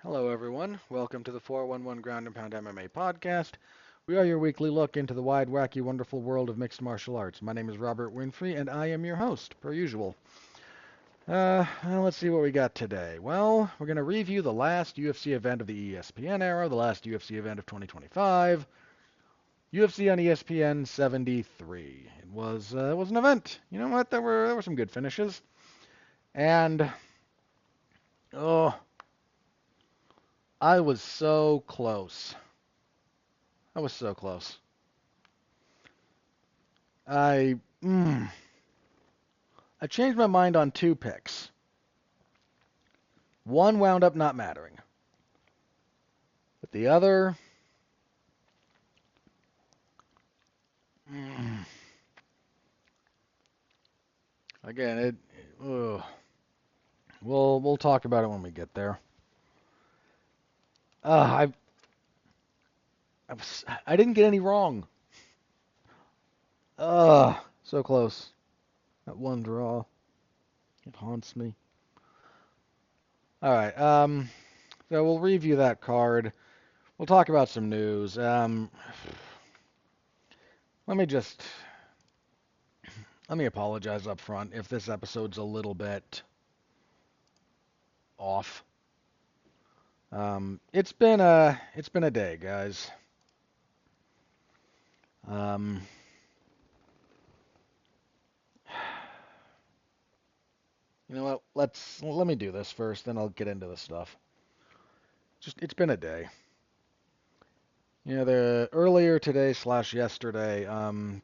Hello, everyone. Welcome to the 411 Ground and Pound MMA podcast. We are your weekly look into the wide, wacky, wonderful world of mixed martial arts. My name is Robert Winfrey, and I am your host, per usual. Let's see what we got today. Well, we're going to review the last UFC event of the ESPN era, the last UFC event of 2025, UFC on ESPN 73. It was an event. You know what? There were some good finishes, and oh, I was so close. I was so close. I mm, I changed my mind on two picks. One wound up not mattering, but the other, mm, again, ugh. We'll talk about it when we get there. Uh, I didn't get any wrong. So close. That one draw, it haunts me. All right. So we'll review that card. We'll talk about some news. Let me just let me apologize up front if this episode's a little bit off. It's been a day, guys. Um, you know what? Let me do this first, then I'll get into the stuff. Just it's been a day. The earlier today slash yesterday,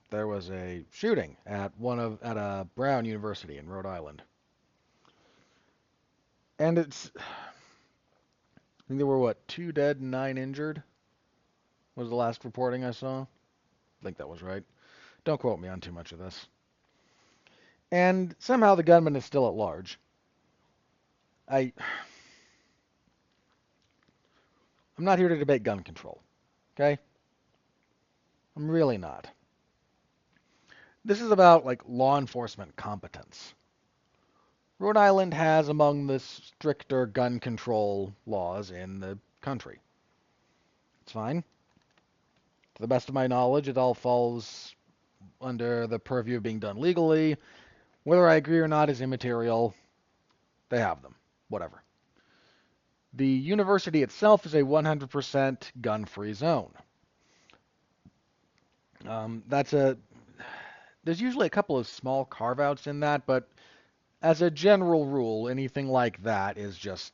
there was a shooting at a Brown University in Rhode Island, and I think there were what 2 dead and 9 injured was the last reporting I saw. I think that was right. Don't quote me on too much of this. And somehow the gunman is still at large. I I'm not here to debate gun control. Okay? I'm really not. This is about like law enforcement competence. Rhode Island has among the stricter gun control laws in the country. It's fine. To the best of my knowledge, it all falls under the purview of being done legally. Whether I agree or not is immaterial. They have them. Whatever. The university itself is a 100% gun-free zone. That's a There's usually a couple of small carve-outs in that, but as a general rule, anything like that is just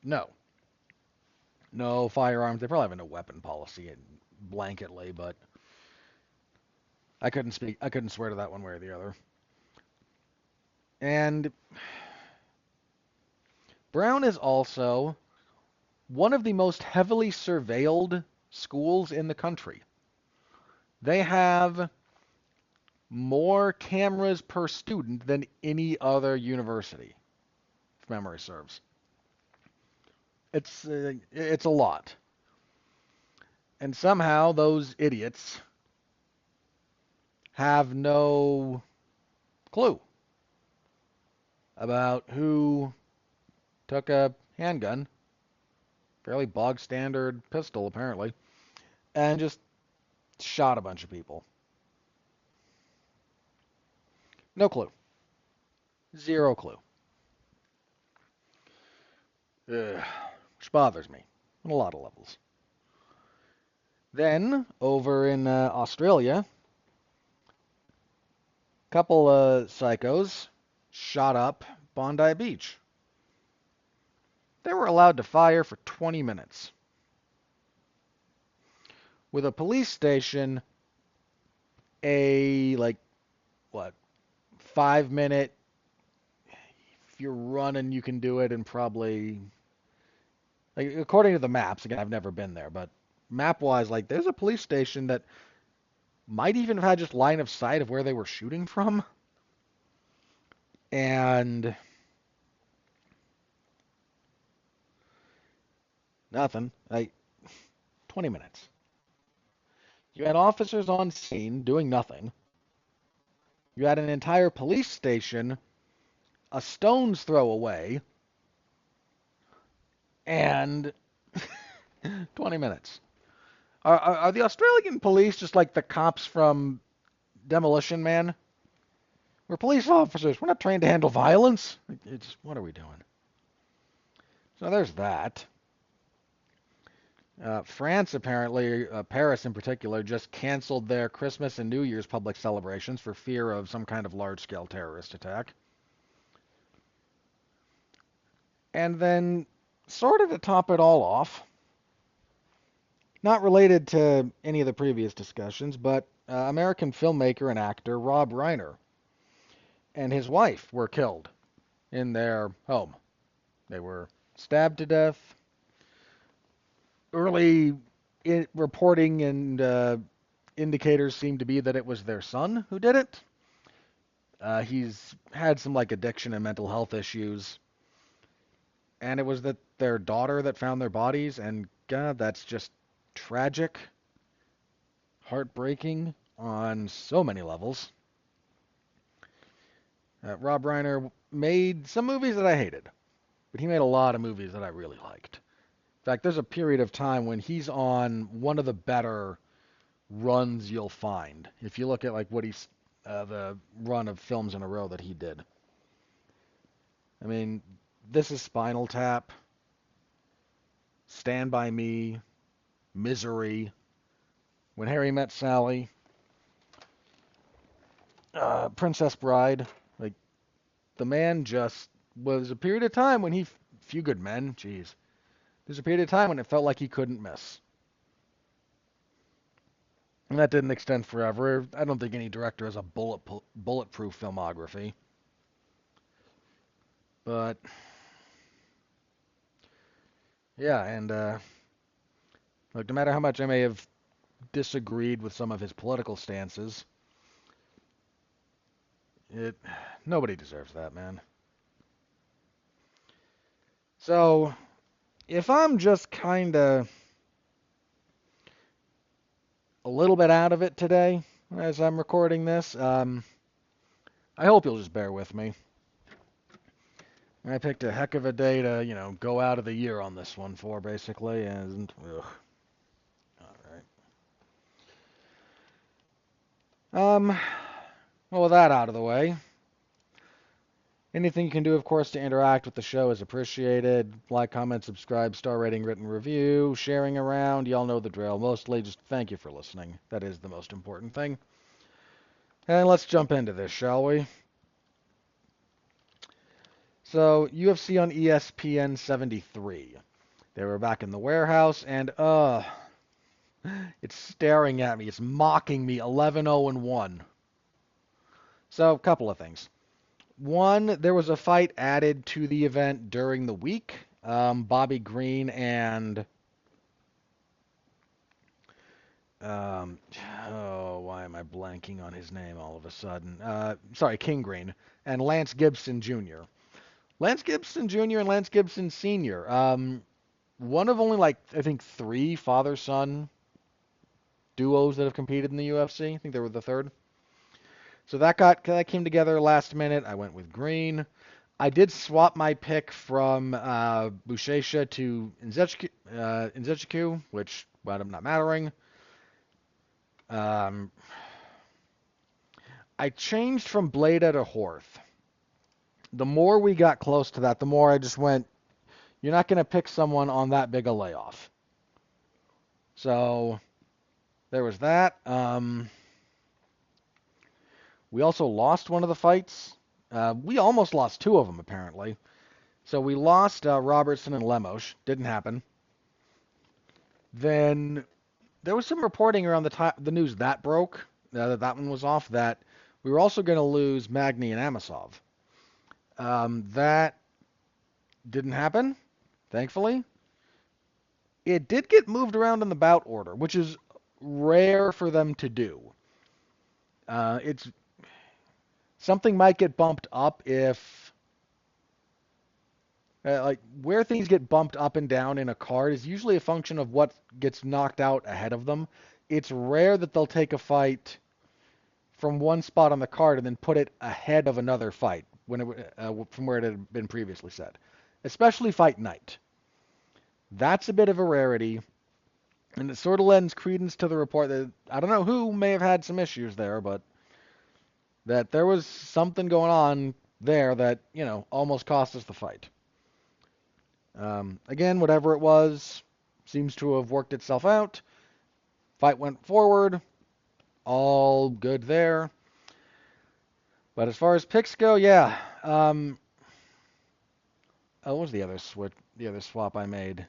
no. No firearms. They probably have a no weapon policy blanketly, but I couldn't swear to that one way or the other. And Brown is also one of the most heavily surveilled schools in the country. They have more cameras per student than any other university, if memory serves. It's a lot. And somehow those idiots have no clue about who took a handgun, fairly bog standard pistol apparently, and just shot a bunch of people. No clue. Zero clue. Ugh, which bothers me on a lot of levels. Then, over in Australia, a couple of psychos shot up Bondi Beach. They were allowed to fire for 20 minutes. With a police station, like, what, 5 minute, if you're running, you can do it in probably, like, according to the maps, again, I've never been there, but map-wise, like, there's a police station that might even have had just line of sight of where they were shooting from. And nothing. 20 minutes. You had officers on scene doing nothing. You had an entire police station a stone's throw away, And 20 minutes. Are the Australian police just like the cops from Demolition Man? We're police officers. We're not trained to handle violence. It's what are we doing? So there's that. France apparently, Paris in particular, just canceled their Christmas and New Year's public celebrations for fear of some kind of large-scale terrorist attack. And then, sort of to top it all off, not related to any of the previous discussions, but American filmmaker and actor Rob Reiner and his wife were killed in their home. They were stabbed to death. Early reporting and indicators seem to be that it was their son who did it. He's had some like addiction and mental health issues, and it was that their daughter that found their bodies. And God, that's just tragic, heartbreaking on so many levels. Rob Reiner made some movies that I hated, but he made a lot of movies that I really liked. In fact, there's a period of time when he's on one of the better runs you'll find. If you look at like what he's the run of films in a row that he did. I mean, this is Spinal Tap, Stand By Me, Misery, When Harry Met Sally, Princess Bride. Like the man just was a period of time when he Few Good Men. Jeez, there's a period of time when it felt like he couldn't miss. And that didn't extend forever. I don't think any director has a bulletproof filmography. But, yeah, and look, no matter how much I may have disagreed with some of his political stances, nobody deserves that, man. So, if I'm just kind of a little bit out of it today as I'm recording this, I hope you'll just bear with me. I picked a heck of a day to, go out of the year on this one for, basically, and, ugh. All right. Well, with that out of the way, anything you can do, of course, to interact with the show is appreciated. Like, comment, subscribe, star rating, written review, sharing around. Y'all know the drill. Mostly just thank you for listening. That is the most important thing. And let's jump into this, shall we? So, UFC on ESPN 73. They were back in the warehouse, and it's staring at me. It's mocking me. 11-0-1. So, a couple of things. One, there was a fight added to the event during the week. Bobby Green and why am I blanking on his name all of a sudden? Sorry, King Green and Lance Gibson Jr. Lance Gibson Jr. and Lance Gibson Sr. One of only I think 3 father-son duos that have competed in the UFC. I think they were the third. So that came together last minute. I went with Green. I did swap my pick from Buchecha to Nzechukwu, which wound up not mattering. I changed from Bleda to Horth. The more we got close to that, the more I just went, you're not going to pick someone on that big a layoff. So there was that. We also lost one of the fights. We almost lost 2 of them, apparently. So we lost Robertson and Lemos. Didn't happen. Then there was some reporting around the news that broke, that one was off, that we were also going to lose Magny and Amasov. That didn't happen, thankfully. It did get moved around in the bout order, which is rare for them to do. It's something might get bumped up if, where things get bumped up and down in a card is usually a function of what gets knocked out ahead of them. It's rare that they'll take a fight from one spot on the card and then put it ahead of another fight from where it had been previously set, especially fight night. That's a bit of a rarity, and it sort of lends credence to the report that I don't know who may have had some issues there, but that there was something going on there that, almost cost us the fight. Again, whatever it was, seems to have worked itself out. Fight went forward, all good there. But as far as picks go, yeah. What was the other swap I made?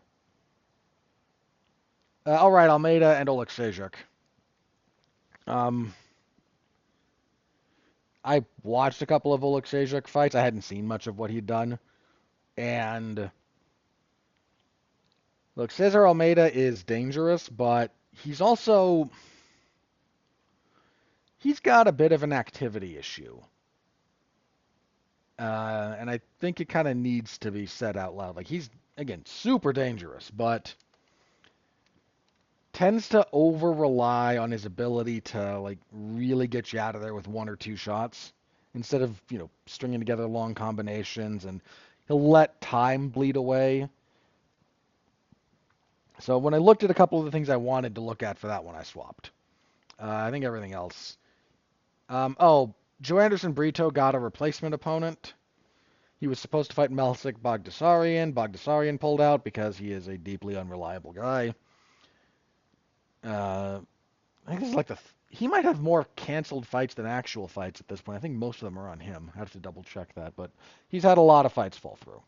All right, Almeida and Oleksiejczuk. Um, I watched a couple of Oleksiejczuk fights. I hadn't seen much of what he'd done, and look, Cesar Almeida is dangerous, but he's got a bit of an activity issue. And I think it kind of needs to be said out loud. Like, he's, again, super dangerous, but tends to over rely on his ability to, like, really get you out of there with one or two shots instead of, stringing together long combinations, and he'll let time bleed away. So when I looked at a couple of the things I wanted to look at for that one, I swapped. I think everything else. Joe Anderson Brito got a replacement opponent. He was supposed to fight Melsik Bagdasaryan. Bagdasaryan pulled out because he is a deeply unreliable guy. I think this is like he might have more canceled fights than actual fights at this point. I think most of them are on him. I have to double check that, but he's had a lot of fights fall through.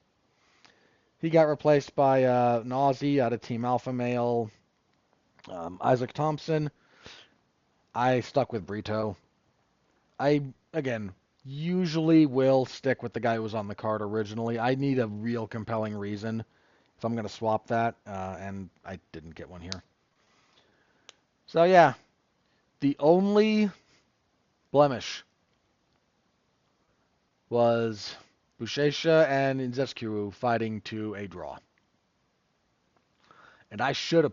He got replaced by an Aussie out of Team Alpha Male, Isaac Thompson. I stuck with Brito. I, again, usually will stick with the guy who was on the card originally. I need a real compelling reason if I'm going to swap that, and I didn't get one here. So, yeah, the only blemish was Buchecha and Nzechukwu fighting to a draw. And I should have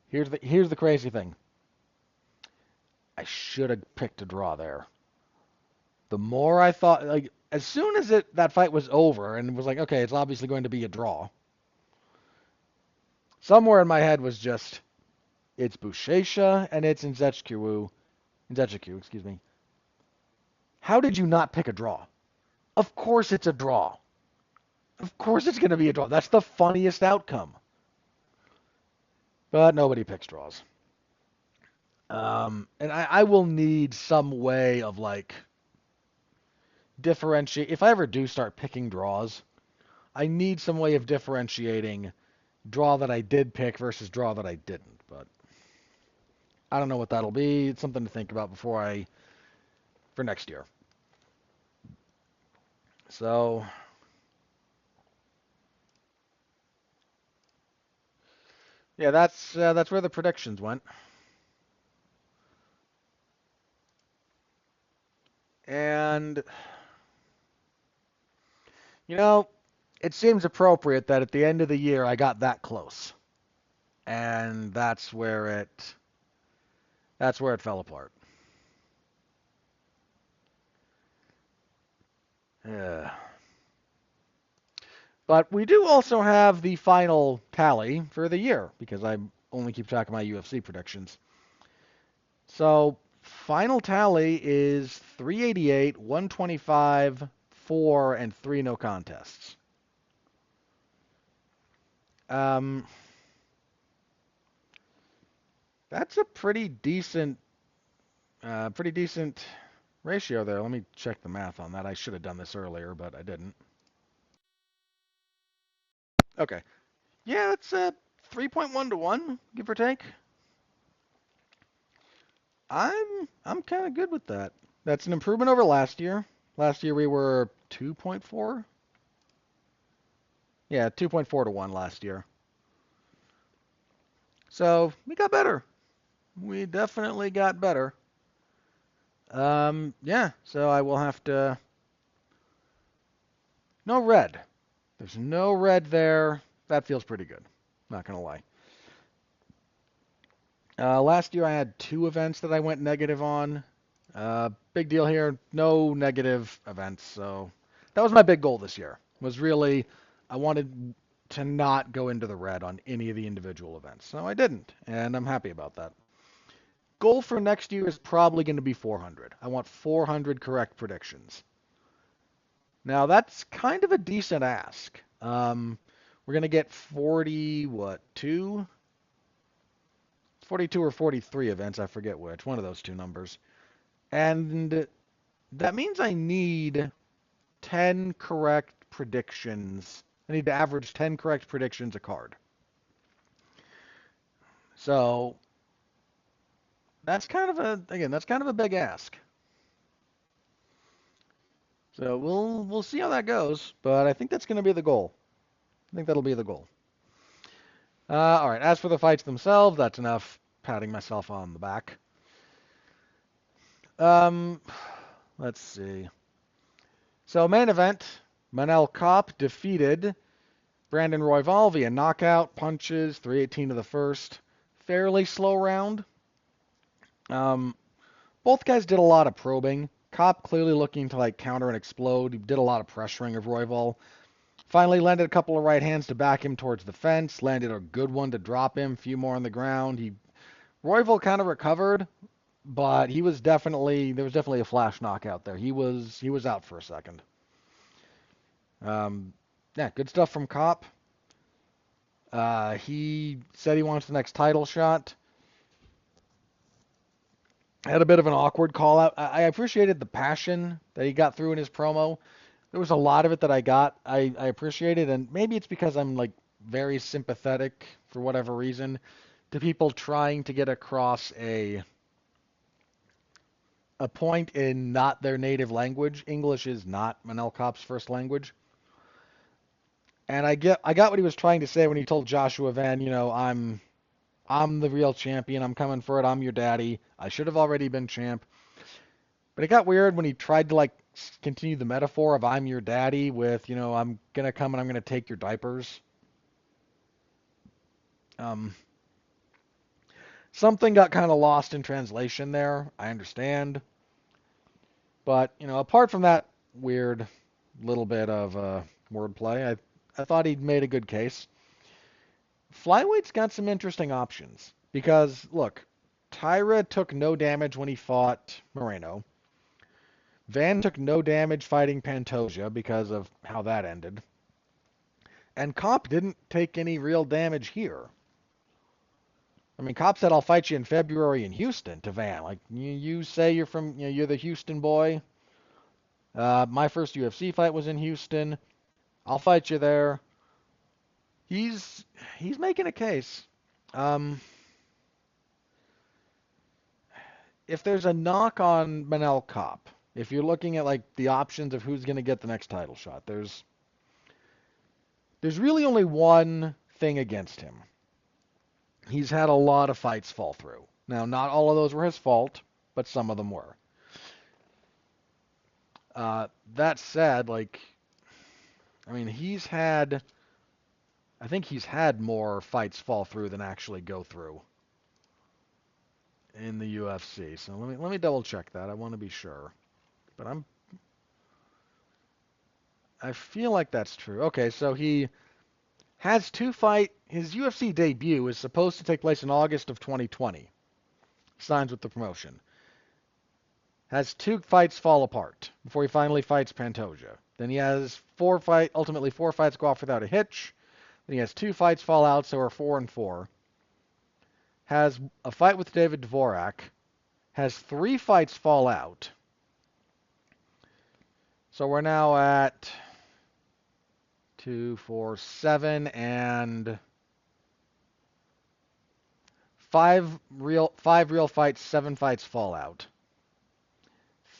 here's the crazy thing. I should have picked a draw there. The more I thought, like, as soon as that fight was over and it was like, okay, it's obviously going to be a draw, somewhere in my head was just, it's Buchecha and it's Nzechukwu, excuse me. How did you not pick a draw? Of course it's a draw. Of course it's going to be a draw. That's the funniest outcome. But nobody picks draws. And I will need some way of, like, differentiate. If I ever do start picking draws, I need some way of differentiating draw that I did pick versus draw that I didn't. But I don't know what that'll be. It's something to think about for next year. So yeah, that's where the predictions went. And it seems appropriate that at the end of the year I got that close. And that's where it fell apart. Yeah. But we do also have the final tally for the year, because I only keep track of my UFC predictions. So, final tally is 388, 125, 4, and 3 no contests. That's a pretty decent ratio there. Let me check the math on that. I should have done this earlier, but I didn't. Okay. Yeah, it's 3.1 to 1, give or take. I'm kind of good with that. That's an improvement over last year. Last year we were 2.4. Yeah, 2.4 to 1 last year. So we got better. We definitely got better. Yeah, so I will have to... No red. There's no red there. That feels pretty good. Not going to lie. Last year I had 2 events that I went negative on. Big deal here. No negative events. So that was my big goal this year. Was really, I wanted to not go into the red on any of the individual events. So I didn't, and I'm happy about that. Goal for next year is probably going to be 400. I want 400 correct predictions. Now that's kind of a decent ask. We're going to get 40, what, 42 or 43 events, I forget which, one of those two numbers. And that means I need 10 correct predictions. I need to average 10 correct predictions a card. So that's kind of a big ask. So we'll see how that goes, but I think that's going to be the goal. I think that'll be the goal. All right. As for the fights themselves, that's enough patting myself on the back. Um, let's see. So main event, Manel Kopp defeated Brandon Royval via knockout, punches, 318 to the first. Fairly slow round. Both guys did a lot of probing. Kopp clearly looking to counter and explode. He did a lot of pressuring of Royval. Finally landed a couple of right hands to back him towards the fence. Landed a good one to drop him. A few more on the ground. Royval kind of recovered, but there was definitely a flash knockout there. He was out for a second. Yeah, good stuff from Kopp. He said he wants the next title shot. Had a bit of an awkward call out. I appreciated the passion that he got through in his promo. There was a lot of it that I appreciated, and maybe it's because I'm very sympathetic for whatever reason to people trying to get across a point in not their native language. English is not Manel Kopp's first language. And I got what he was trying to say when he told Joshua Van, I'm the real champion. I'm coming for it. I'm your daddy. I should have already been champ. But it got weird when he tried to continue the metaphor of I'm your daddy with, I'm gonna come and I'm gonna take your diapers. Something got kind of lost in translation there. I understand. But, apart from that weird little bit of wordplay, I thought he'd made a good case. Flyweight's got some interesting options because, look, Tyra took no damage when he fought Moreno. Van took no damage fighting Pantoja because of how that ended. And Kopp didn't take any real damage here. I mean, Kopp said, I'll fight you in February in Houston to Van. You say you're from, you're the Houston boy. My first UFC fight was in Houston. I'll fight you there. He's making a case. If there's a knock on Manel Kopp, if you're looking at the options of who's going to get the next title shot, there's really only one thing against him. He's had a lot of fights fall through. Now, not all of those were his fault, but some of them were. That said, I think he's had more fights fall through than actually go through in the UFC. So let me double check that. I want to be sure. But I feel like that's true. Okay, so he has his UFC debut is supposed to take place in August of 2020. Signs with the promotion. Has 2 fights fall apart before he finally fights Pantoja. Then he has ultimately 4 fights go off without a hitch. Then he has 2 fights fall out, so we're 4-4. Has a fight with David Dvorak. Has 3 fights fall out. So we're now at 2, 4, 7, and 5 real fights, 7 fights fall out.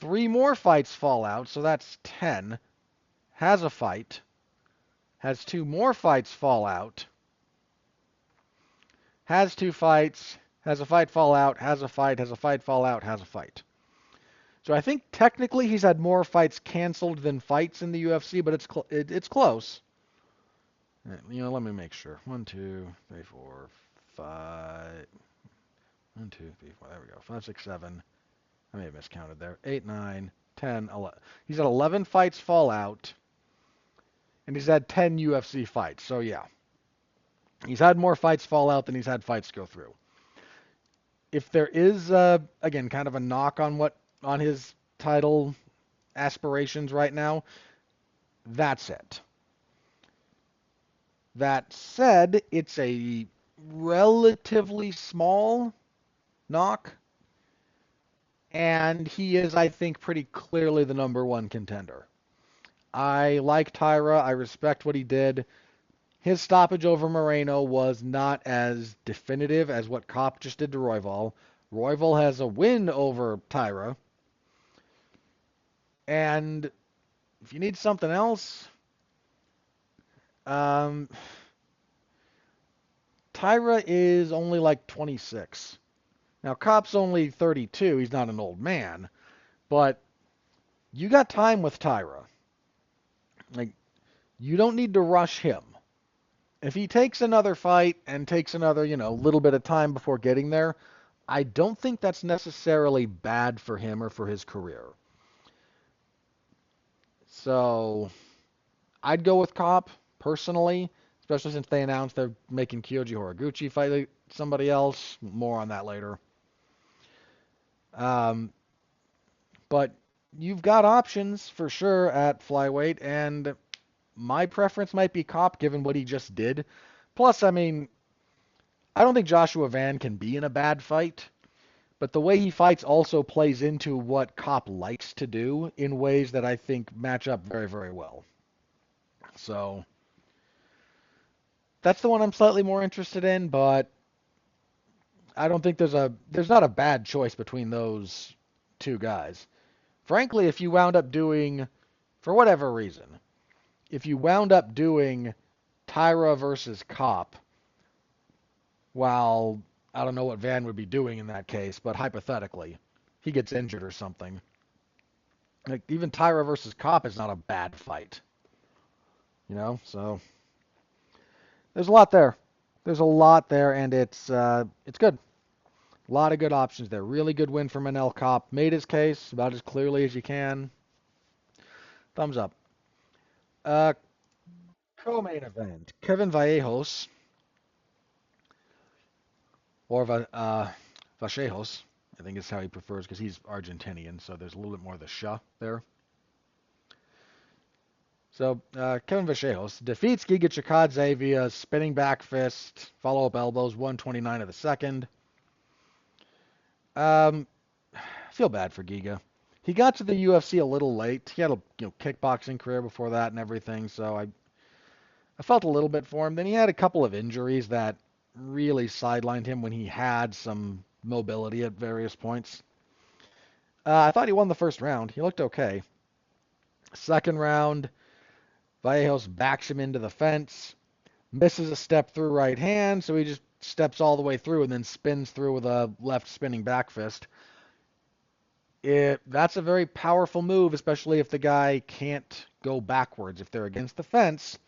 3 more fights fall out, so that's 10. Has a fight. Has 2 more fights fall out. Has 2 fights. Has a fight fall out. Has a fight. Has a fight fall out. Has a fight. So I think technically he's had more fights canceled than fights in the UFC, but it's close. Let me make sure. 1, 2, 3, 4, 5. 1, 2, 3, 4. There we go. 5, 6, 7. I may have miscounted there. 8, 9, 10, 11. He's had 11 fights fall out, and he's had 10 UFC fights. So yeah, He's had more fights fall out than he's had fights go through. If there is, again, kind of a knock on his title aspirations right now, that's it. That said, it's a relatively small knock, and he is, I think, pretty clearly the number one contender. I like Tyra. I respect what he did. His stoppage over Moreno was not as definitive as what Kopp just did to Royval. Royval has a win over Tyra. And if you need something else, um, Tyra is only like 26. Now, Kopp's only 32. He's not an old man. But you got time with Tyra. Like, you don't need to rush him. If he takes another fight and takes another, little bit of time before getting there, I don't think that's necessarily bad for him or for his career. So I'd go with Kopp personally, especially since they announced they're making Kyoji Horiguchi fight somebody else. More on that later. Um, but you've got options for sure at flyweight, and my preference might be Kopp given what he just did. Plus, I mean, I don't think Joshua Van can be in a bad fight. But the way he fights also plays into what Kopp likes to do in ways that I think match up very, very well. So that's the one I'm slightly more interested in, but I don't think there's not a bad choice between those two guys. Frankly, if you wound up doing, for whatever reason, if you wound up doing Tyra versus Kopp, while I don't know what Van would be doing in that case, but hypothetically, he gets injured or something. Like even Tyra versus Kopp is not a bad fight. So there's a lot there. There's a lot there, and it's good. A lot of good options there. Really good win for Manel Kopp. Made his case about as clearly as you can. Thumbs up. Uh, Co-main event: Kevin Vallejos or Vallejos, I think is how he prefers because he's Argentinian, so there's a little bit more of the sh there. So Kevin Vallejos defeats Giga Chikadze via spinning back fist, follow-up elbows, 129 of the second. I feel bad for Giga. He got to the UFC a little late. He had a kickboxing career before that and everything, so I felt a little bit for him. Then he had a couple of injuries that really sidelined him when he had some mobility at various points. I thought he won the first round. He looked okay. Second round, Vallejos backs him into the fence, misses a step through right hand, so he just steps all the way through and then spins through with a left spinning back fist. That's a very powerful move, especially if the guy can't go backwards. If they're against the fence,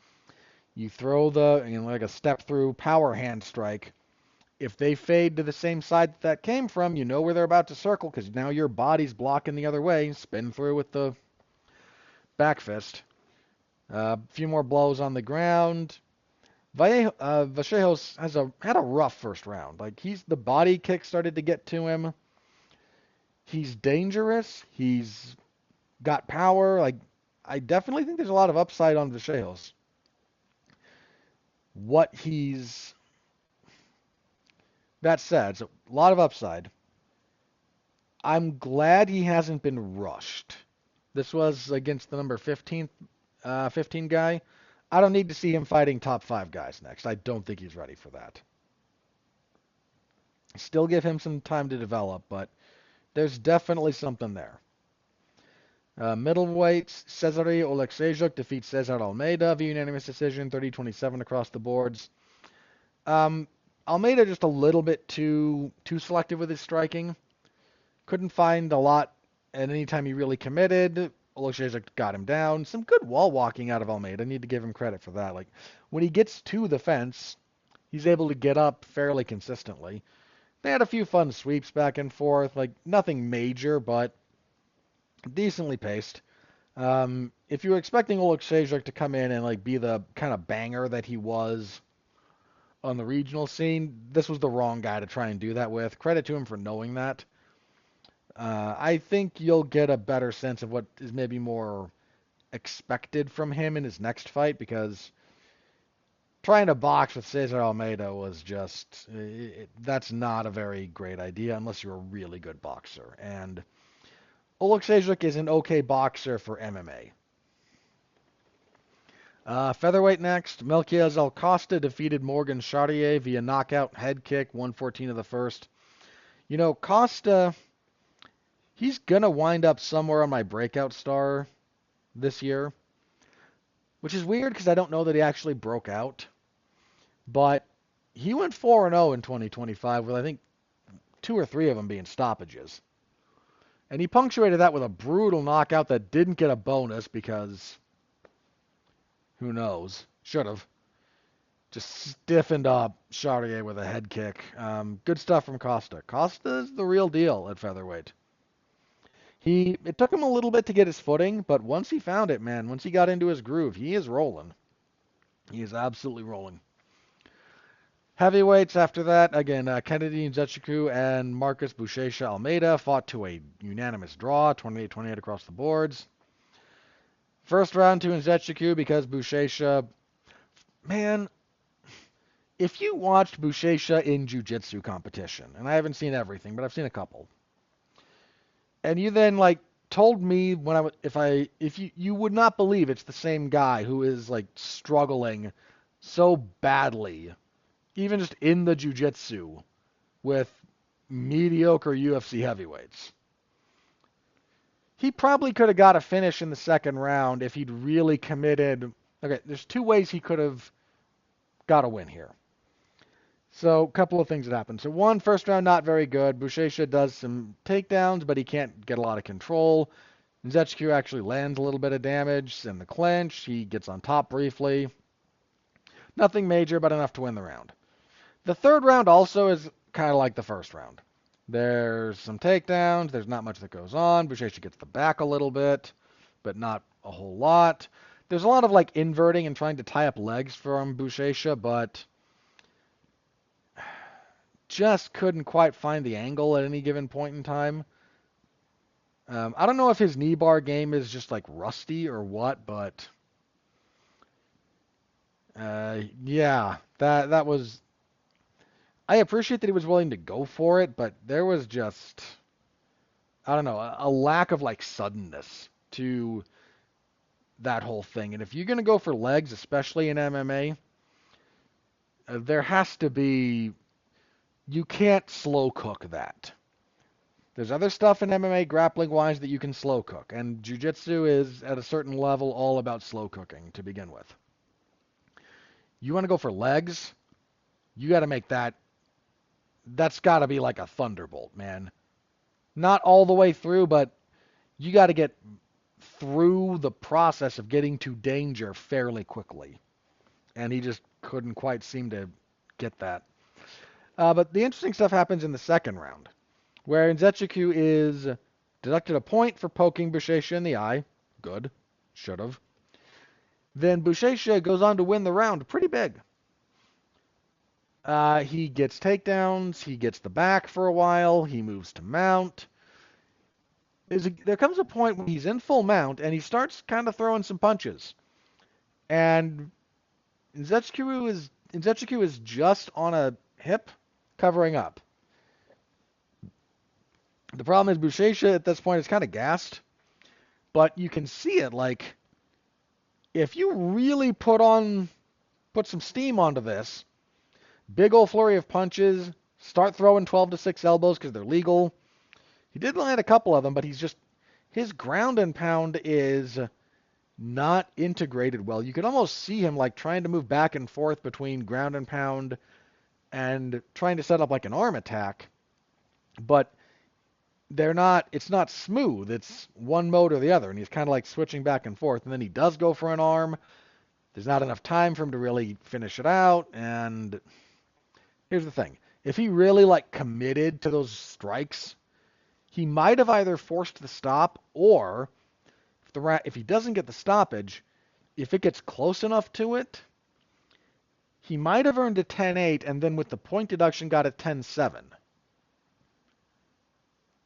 you throw like a step through power hand strike. If they fade to the same side that came from, you know where they're about to circle because now your body's blocking the other way. Spin through with the back fist. A few more blows on the ground. Vallejos had a rough first round. Like the body kick started to get to him. He's dangerous. He's got power. Like I definitely think there's a lot of upside on Vallejos. That said, so a lot of upside. I'm glad he hasn't been rushed. This was against the number 15 guy. I don't need to see him fighting top 5 guys next. I don't think he's ready for that. Still give him some time to develop, but there's definitely something there. Middleweight, Cezary Oleksiejczuk defeats Cesar Almeida via unanimous decision, 30-27 across the boards. Almeida just a little bit too selective with his striking. Couldn't find a lot at any time he really committed. Oleksiejczuk got him down. Some good wall walking out of Almeida. I need to give him credit for that. Like when he gets to the fence, he's able to get up fairly consistently. They had a few fun sweeps back and forth, like nothing major, but decently paced. If you were expecting Oleksiejczuk to come in and like be the kind of banger that he was on the regional scene, this was the wrong guy to try and do that with. Credit to him for knowing that. I think you'll get a better sense of what is maybe more expected from him in his next fight, because trying to box with Cesar Almeida was just, that's not a very great idea unless you're a really good boxer. And Oleksiejczuk is an okay boxer for MMA. Featherweight next. Melquiades Acosta defeated Morgan Chartier via knockout head kick, 114 of the first. You know, Costa, he's going to wind up somewhere on my breakout star this year, which is weird because I don't know that he actually broke out. But he went 4-0 in 2025 with, I think, 2 or 3 of them being stoppages. And he punctuated that with a brutal knockout that didn't get a bonus because, who knows, should have. Just stiffened up Chartier with a head kick. Good stuff from Costa. Costa's the real deal at featherweight. It took him a little bit to get his footing, but once he found it, man, once he got into his groove, he is rolling. He is absolutely rolling. Heavyweights after that, again, Kennedy Nzechukwu and Marcus Buchecha Almeida fought to a unanimous draw, 28-28 across the boards. First round to Nzechukwu because Buchecha, man, if you watched Buchecha in jiu-jitsu competition, and I haven't seen everything, but I've seen a couple, and you then told me when if you would not believe it's the same guy who is struggling so badly, even just in the jiu-jitsu, with mediocre UFC heavyweights. He probably could have got a finish in the second round if he'd really committed. Okay, there's 2 ways he could have got a win here. So a couple of things that happened. So one, first round not very good. Buchecha does some takedowns, but he can't get a lot of control. Nzechukwu actually lands a little bit of damage in the clinch. He gets on top briefly. Nothing major, but enough to win the round. The third round also is kind of like the first round. There's some takedowns. There's not much that goes on. Buchecha gets the back a little bit, but not a whole lot. There's a lot of inverting and trying to tie up legs from Buchecha, but just couldn't quite find the angle at any given point in time. I don't know if his knee bar game is just rusty or what, but yeah, that was. I appreciate that he was willing to go for it, but there was just, I don't know, a lack of suddenness to that whole thing. And if you're going to go for legs, especially in MMA, there has to be, you can't slow cook that. There's other stuff in MMA grappling-wise that you can slow cook, and jiu-jitsu is, at a certain level, all about slow cooking to begin with. You want to go for legs, you got to make that's got to be like a thunderbolt, man. Not all the way through, but you got to get through the process of getting to danger fairly quickly. And he just couldn't quite seem to get that. But the interesting stuff happens in the second round, where Nzechukwu is deducted a point for poking Buchecha in the eye. Good. Should have. Then Buchecha goes on to win the round pretty big. He gets takedowns. He gets the back for a while. He moves to mount. There comes a point when he's in full mount, and he starts kind of throwing some punches. And Nzechukwu is just on a hip, covering up. The problem is Buchecha at this point is kind of gassed, but you can see it. If you really put some steam onto this, big old flurry of punches, start throwing 12-6 elbows because they're legal. He did land a couple of them, but his ground and pound is not integrated well. You can almost see him trying to move back and forth between ground and pound and trying to set up an arm attack, but it's not smooth. It's one mode or the other, and he's kind of switching back and forth, and then he does go for an arm. There's not enough time for him to really finish it out, and here's the thing. If he really committed to those strikes, he might have either forced the stop, or if he doesn't get the stoppage, if it gets close enough to it, He might have earned a 10-8 and then with the point deduction got a 10-7.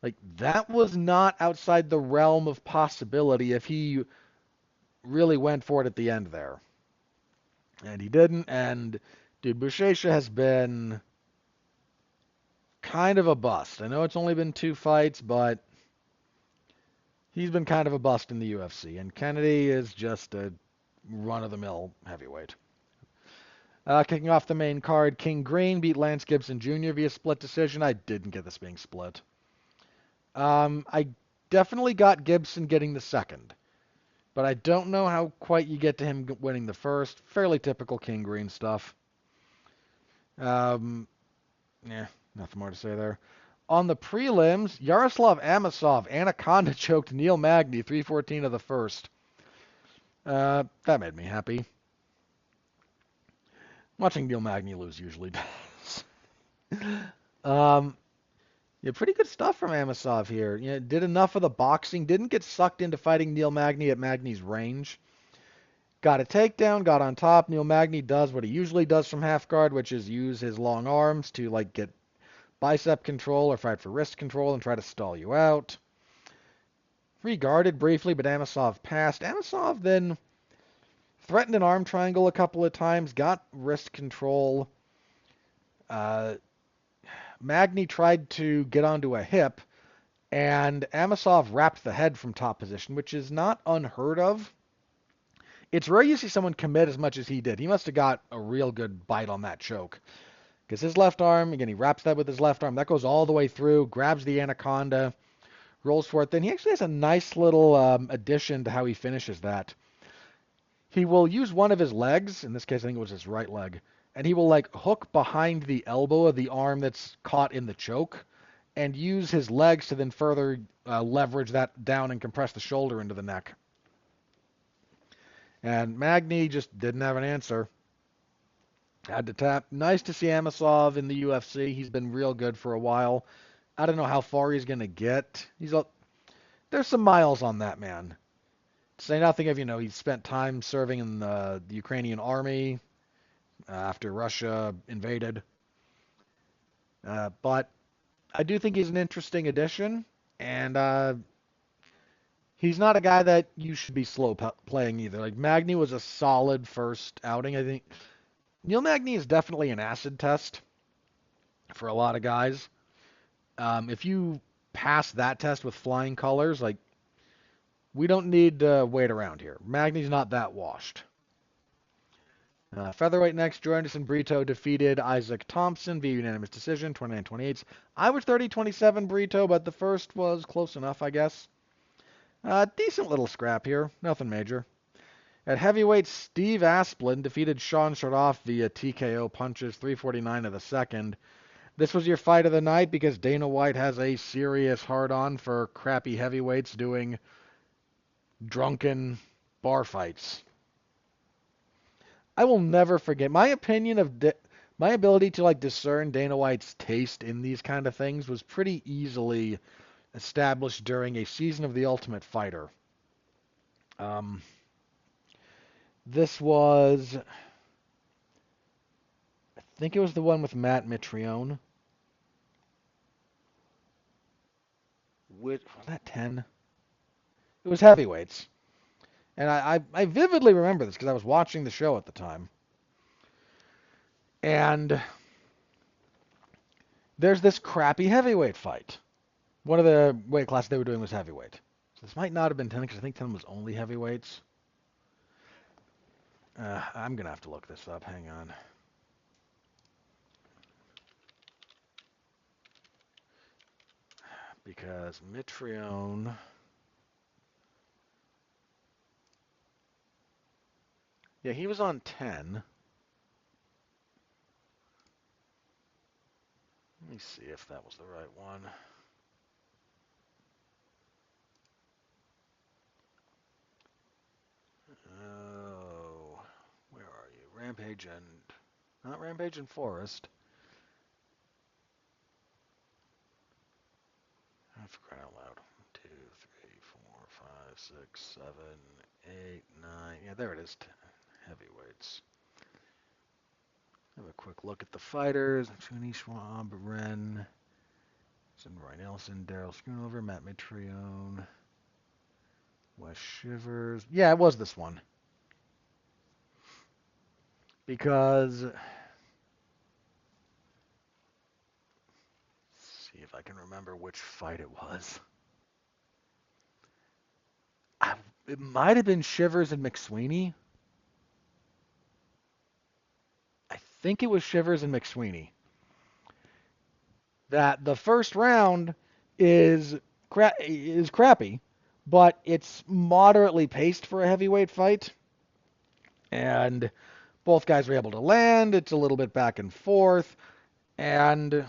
Like, that was not outside the realm of possibility if he really went for it at the end there. And he didn't, and dude, Buchecha has been kind of a bust. I know it's only been 2 fights, but he's been kind of a bust in the UFC, and Kennedy is just a run-of-the-mill heavyweight. Kicking off the main card, King Green beat Lance Gibson Jr. via split decision. I didn't get this being split. I definitely got Gibson getting the second, but I don't know how quite you get to him winning the first. Fairly typical King Green stuff. Yeah, nothing more to say there. On the prelims, Yaroslav Amosov Anaconda choked Neil Magny 3:14 of the first. That made me happy. Watching Neil Magny lose usually does. Yeah, pretty good stuff from Amosov here. You know, did enough of the boxing, didn't get sucked into fighting Neil Magny at Magny's range. Got a takedown, got on top. Neil Magny does what he usually does from half guard, which is use his long arms to like get bicep control or fight for wrist control and try to stall you out. Re-guarded briefly, but Amosov passed. Amosov then threatened an arm triangle a couple of times, got wrist control. Magny tried to get onto a hip, and Amosov wrapped the head from top position, which is not unheard of. It's rare you see someone commit as much as he did. He must have got a real good bite on that choke. Because his left arm, again, he wraps that with his left arm. That goes all the way through, grabs the anaconda, rolls for it. Then he actually has a nice little addition to how he finishes that. He will use one of his legs, in this case I think it was his right leg, and he will like hook behind the elbow of the arm that's caught in the choke and use his legs to then further leverage that down and compress the shoulder into the neck. And Magny just didn't have an answer. Had to tap. Nice to see Amosov in the UFC. He's been real good for a while. I don't know how far he's going to get. There's some miles on that man. To say nothing of, he spent time serving in the Ukrainian army after Russia invaded. But I do think he's an interesting addition, and he's not a guy that you should be slow playing either. Like, Magny was a solid first outing, I think. Neil Magny is definitely an acid test for a lot of guys. If you pass that test with flying colors, like, we don't need to wait around here. Magny's not that washed. Featherweight next, Joe Anderson Brito defeated Isaac Thompson via unanimous decision, 29-28. I was 30-27 Brito, but the first was close enough, I guess. Decent little scrap here, nothing major. At heavyweight, Steve Asplin defeated Sean Shardoff via TKO punches, 3:49 of the second. This was your fight of the night because Dana White has a serious hard-on for crappy heavyweights doing drunken bar fights. I will never forget my opinion of my ability to like discern Dana White's taste in these kind of things was pretty easily established during a season of The Ultimate Fighter. This was, I think it was the one with Matt Mitrione. Was that 10? It was heavyweights. And I vividly remember this because I was watching the show at the time. And there's this crappy heavyweight fight. One of the weight classes they were doing was heavyweight. So this might not have been 10 because I think 10 was only heavyweights. I'm going to have to look this up. Hang on. Because Mitrione... Yeah, he was on 10. Let me see if that was the right one. Oh, where are you? Rampage and... Not Rampage and Forest. I forgot out loud. 2, 3, 4, 5, 6, 7, 8, 9. Yeah, there it is. Heavyweights. Have a quick look at the fighters. Tuni Schwab, Ren, Roy Nelson, Daryl Schoonover, Matt Mitrione, Wes Shivers. Yeah, it was this one. Because, let's see if I can remember which fight it was. It might have been Shivers and McSweeney. I think it was Shivers and McSweeney. That the first round is crappy, but it's moderately paced for a heavyweight fight, and both guys were able to land. It's a little bit back and forth, and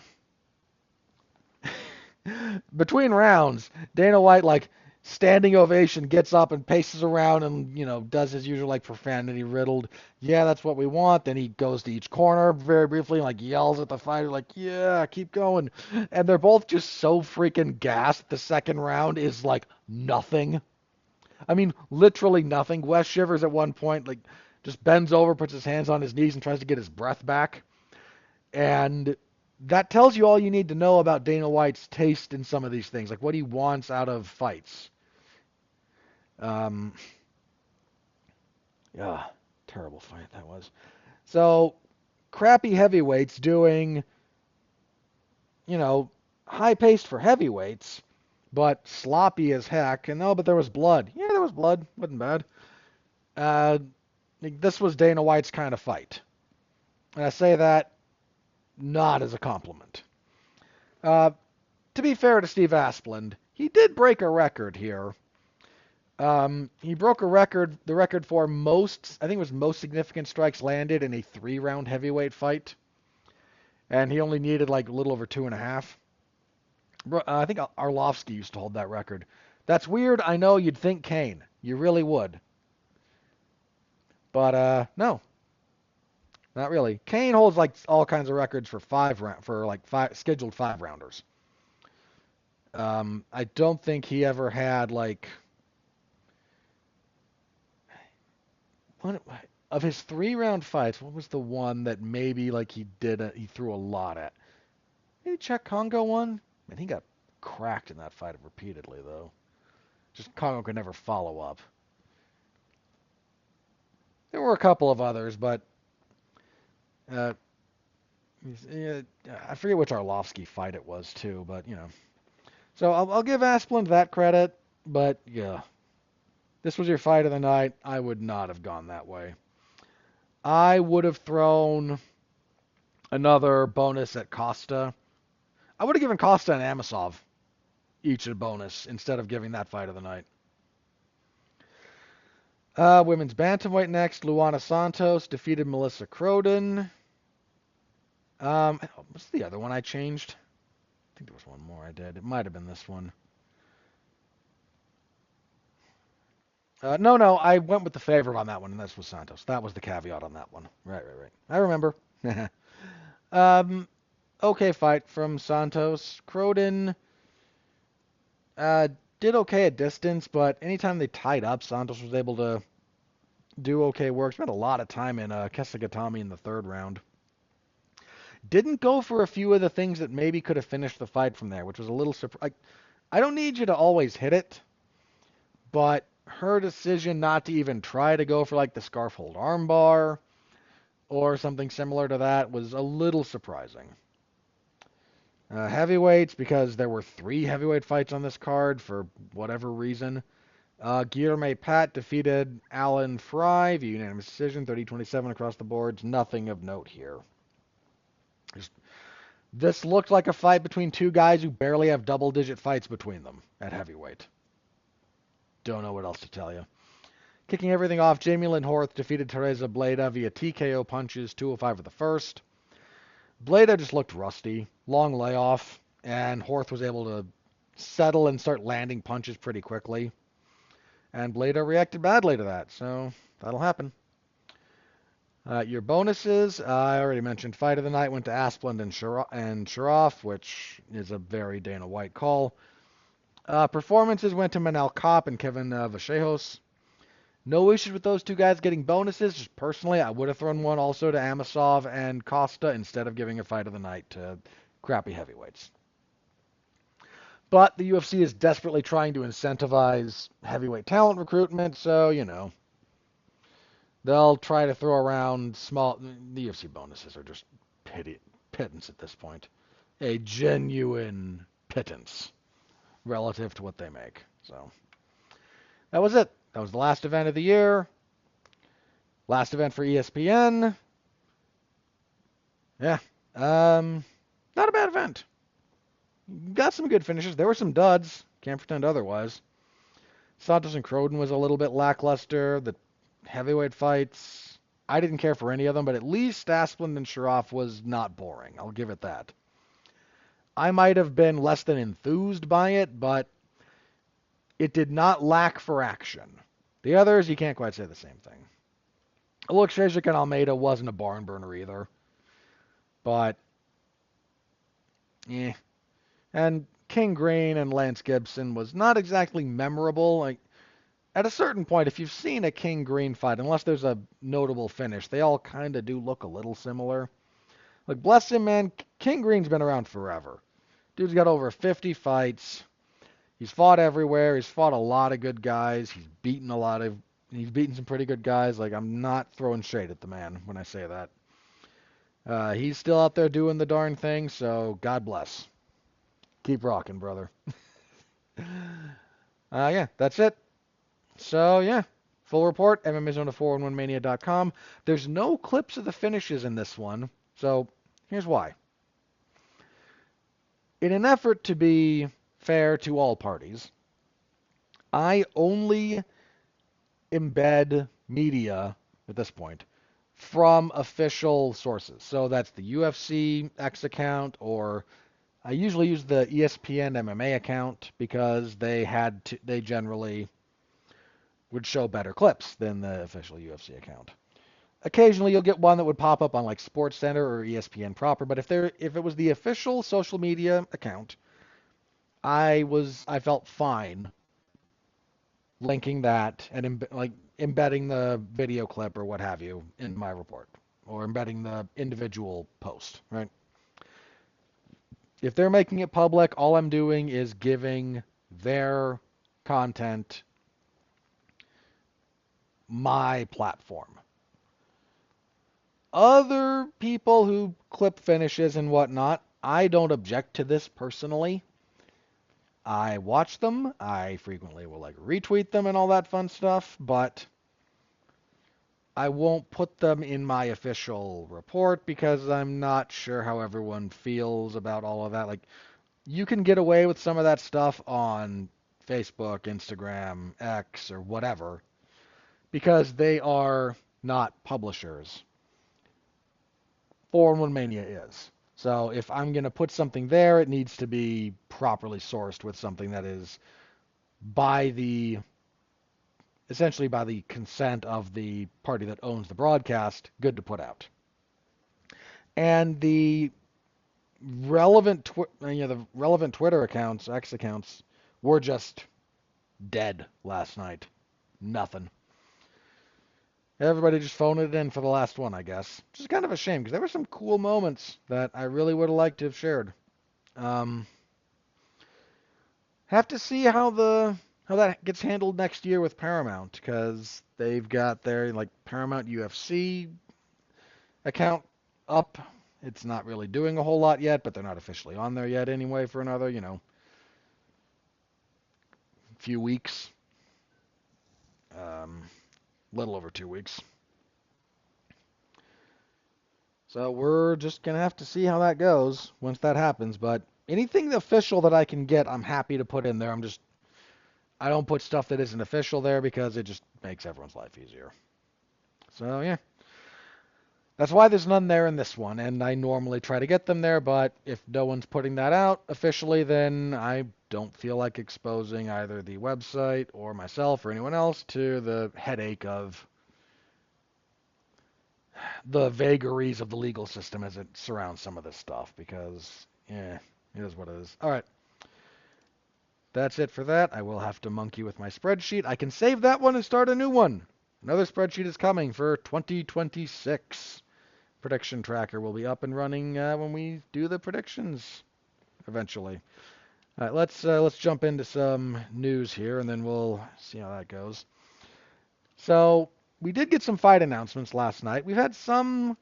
between rounds, Dana White like standing ovation gets up and paces around and does his usual like profanity riddled. Yeah, that's what we want. Then he goes to each corner very briefly and like yells at the fighter like, yeah, keep going. And they're both just so freaking gassed. The second round is like nothing. I mean, literally nothing. Wes Shivers at one point like just bends over, puts his hands on his knees, and tries to get his breath back. And that tells you all you need to know about Dana White's taste in some of these things, like what he wants out of fights. Um, yeah, terrible fight that was. So, crappy heavyweights doing, you know, high paced for heavyweights, but sloppy as heck. And but there was blood. Yeah, there was blood. Wasn't bad. Uh, this was Dana White's kind of fight. And I say that not as a compliment. Uh, to be fair to Steve Asplund, he did break a record here. He broke the record for most, I think it was most significant strikes landed in a 3-round heavyweight fight. And he only needed like a little over 2.5. I think Arlovsky used to hold that record. That's weird. I know you'd think Kane. You really would. But no, not really. Kane holds like all kinds of records for five scheduled 5-rounders. I don't think he ever had like one of his 3-round fights. What was the one that maybe like he threw a lot at? Maybe Czech Congo one. Man, he got cracked in that fight repeatedly though. Just Congo could never follow up. There were a couple of others, but uh, I forget which Arlovsky fight it was too. But so I'll give Asplund that credit. But yeah, this was your fight of the night. I would not have gone that way. I would have thrown another bonus at Costa. I would have given Costa and Amosov each a bonus instead of giving that fight of the night. Women's bantamweight next. Luana Santos defeated Melissa Croden. What's the other one I changed? I think there was one more I did. It might have been this one. No, I went with the favorite on that one, and this was Santos. That was the caveat on that one. Right. I remember. Okay fight from Santos. Croden did okay at distance, but anytime they tied up, Santos was able to do okay work. Spent a lot of time in Kesagatami in the 3rd round. Didn't go for a few of the things that maybe could have finished the fight from there, which was a little surprising. I don't need you to always hit it, but her decision not to even try to go for like the scarf hold armbar or something similar to that was a little surprising. Heavyweights, because there were 3 heavyweight fights on this card for whatever reason. Guilherme Pat defeated Alan Fry via unanimous decision, 30-27 across the boards. Nothing of note here. This looked like a fight between 2 guys who barely have double-digit fights between them at heavyweight. Don't know what else to tell you. Kicking everything off, Jamie Lynn Horth defeated Teresa Bleda via TKO punches, 205 of the first. Bleda just looked rusty, long layoff, and Horth was able to settle and start landing punches pretty quickly. And Bleda reacted badly to that, so that'll happen. Your bonuses, I already mentioned fight of the night went to Asplund and Sharaf, which is a very Dana White call. Performances went to Manel Kopp and Kevin Vachejos. No issues with those two guys getting bonuses. Just personally, I would have thrown one also to Amosov and Costa instead of giving a fight of the night to crappy heavyweights. But the UFC is desperately trying to incentivize heavyweight talent recruitment, so, they'll try to throw around small. The UFC bonuses are just pittance at this point. A genuine pittance relative to what they make. So that was it. That was the last event of the year. Last event for ESPN. Yeah. Not a bad event. Got some good finishes. There were some duds. Can't pretend otherwise. Santos and Croden was a little bit lackluster. The heavyweight fights, I didn't care for any of them, but at least Asplund and Sharaf was not boring. I'll give it that. I might have been less than enthused by it, but it did not lack for action. The others, you can't quite say the same thing. Look, Shazak and Almeida wasn't a barn burner either, but eh. And King Green and Lance Gibson was not exactly memorable. Like, at a certain point, if you've seen a King Green fight, unless there's a notable finish, they all kind of do look a little similar. Like, bless him, man. King Green's been around forever. Dude's got over 50 fights. He's fought everywhere. He's fought a lot of good guys. He's beaten some pretty good guys. Like, I'm not throwing shade at the man when I say that. He's still out there doing the darn thing, so God bless. Keep rocking, brother. Yeah, that's it. So, yeah. Full report, MMAZone411mania.com. There's no clips of the finishes in this one, so here's why. In an effort to be fair to all parties, I only embed media at this point from official sources. So that's the UFC X account, or I usually use the ESPN MMA account because they generally would show better clips than the official UFC account. Occasionally you'll get one that would pop up on like SportsCenter or ESPN proper, but if it was the official social media account, I felt fine linking that and embedding the video clip or what have you in my report, or embedding the individual post, right? If they're making it public, all I'm doing is giving their content my platform. Other people who clip finishes and whatnot, I don't object to this personally. I watch them. I frequently will retweet them and all that fun stuff, but I won't put them in my official report because I'm not sure how everyone feels about all of that. Like, you can get away with some of that stuff on Facebook, Instagram, X, or whatever because they are not publishers. 411 Mania is. So if I'm going to put something there, it needs to be properly sourced with something that is essentially by the consent of the party that owns the broadcast, good to put out. And the relevant Twitter accounts, X accounts, were just dead last night. Nothing. Everybody just phoned it in for the last one, I guess. Which is kind of a shame, because there were some cool moments that I really would have liked to have shared. Have to see how that gets handled next year with Paramount, because they've got their Paramount UFC account up. It's not really doing a whole lot yet, but they're not officially on there yet anyway for another, few weeks. Little over 2 weeks. So we're just going to have to see how that goes once that happens. But anything official that I can get, I'm happy to put in there. I don't put stuff that isn't official there because it just makes everyone's life easier. So, yeah. That's why there's none there in this one, and I normally try to get them there, but if no one's putting that out officially, then I don't feel like exposing either the website or myself or anyone else to the headache of the vagaries of the legal system as it surrounds some of this stuff, because, yeah, it is what it is. All right. That's it for that. I will have to monkey with my spreadsheet. I can save that one and start a new one. Another spreadsheet is coming for 2026. Prediction tracker will be up and running when we do the predictions eventually. All right, let's jump into some news here, and then we'll see how that goes. So we did get some fight announcements last night. We've had some